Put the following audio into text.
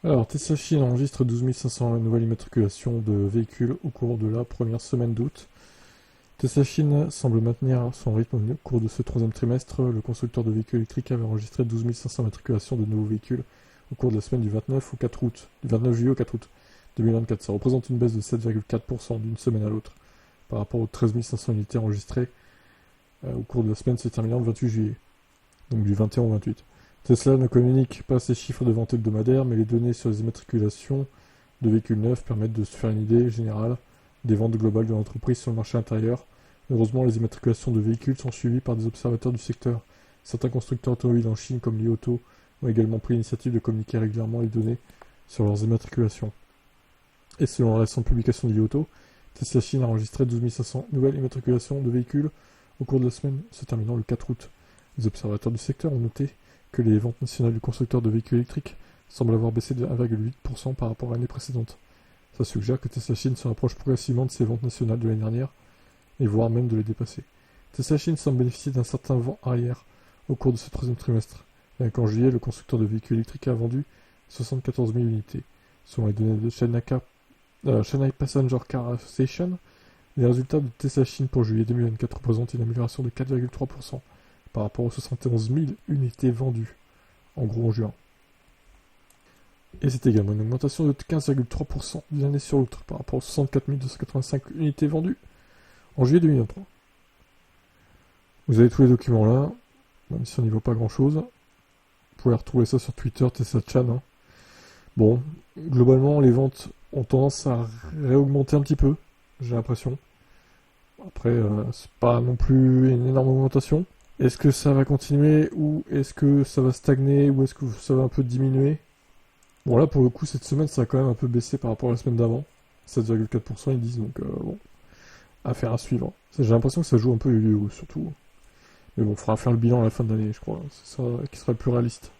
Alors, Tesla Chine enregistre 12 500 nouvelles immatriculations de véhicules au cours de la première semaine d'août. Tesla Chine semble maintenir son rythme au cours de ce troisième trimestre. Le constructeur de véhicules électriques avait enregistré 12 500 matriculations de nouveaux véhicules au cours de la semaine du 29 au 4 août, du 29 juillet au 4 août 2024. Ça représente une baisse de 7,4% d'une semaine à l'autre par rapport aux 13 500 unités enregistrées au cours de la semaine se terminant le 28 juillet, donc du 21 au 28. Tesla ne communique pas ses chiffres de vente hebdomadaires, mais les données sur les immatriculations de véhicules neufs permettent de se faire une idée générale des ventes globales de l'entreprise sur le marché intérieur. Heureusement, les immatriculations de véhicules sont suivies par des observateurs du secteur. Certains constructeurs automobiles en Chine, comme Li Auto, ont également pris l'initiative de communiquer régulièrement les données sur leurs immatriculations. Et selon la récente publication de Li Auto, Tesla Chine a enregistré 12 500 nouvelles immatriculations de véhicules au cours de la semaine se terminant le 4 août. Les observateurs du secteur ont noté que les ventes nationales du constructeur de véhicules électriques semblent avoir baissé de 1,8% par rapport à l'année précédente. Ça suggère que Tesla Chine se rapproche progressivement de ses ventes nationales de l'année dernière, et voire même de les dépasser. Tesla Chine semble bénéficier d'un certain vent arrière au cours de ce troisième trimestre, bien qu'en juillet, le constructeur de véhicules électriques a vendu 74 000 unités. Selon les données de Shanghai Passenger Car Association, les résultats de Tesla Chine pour juillet 2024 représentent une amélioration de 4,3% par rapport aux 71 000 unités vendues, en gros en juin. Et c'est également une augmentation de 15,3% d'une année sur l'autre par rapport aux 64 285 unités vendues en juillet 2023. Vous avez tous les documents là, même si on n'y voit pas grand chose. Vous pouvez retrouver ça sur Twitter, Tesla Chan. Hein. Bon, globalement, les ventes ont tendance à réaugmenter un petit peu, j'ai l'impression. Après, c'est pas non plus une énorme augmentation. Est-ce que ça va continuer ou est-ce que ça va stagner ou est-ce que ça va un peu diminuer? Bon là pour le coup cette semaine ça a quand même un peu baissé par rapport à la semaine d'avant. 7,4% ils disent donc bon, affaire à suivre. J'ai l'impression que ça joue un peu yo-yo surtout. Mais bon, il faudra faire le bilan à la fin de l'année je crois. C'est ça qui sera le plus réaliste.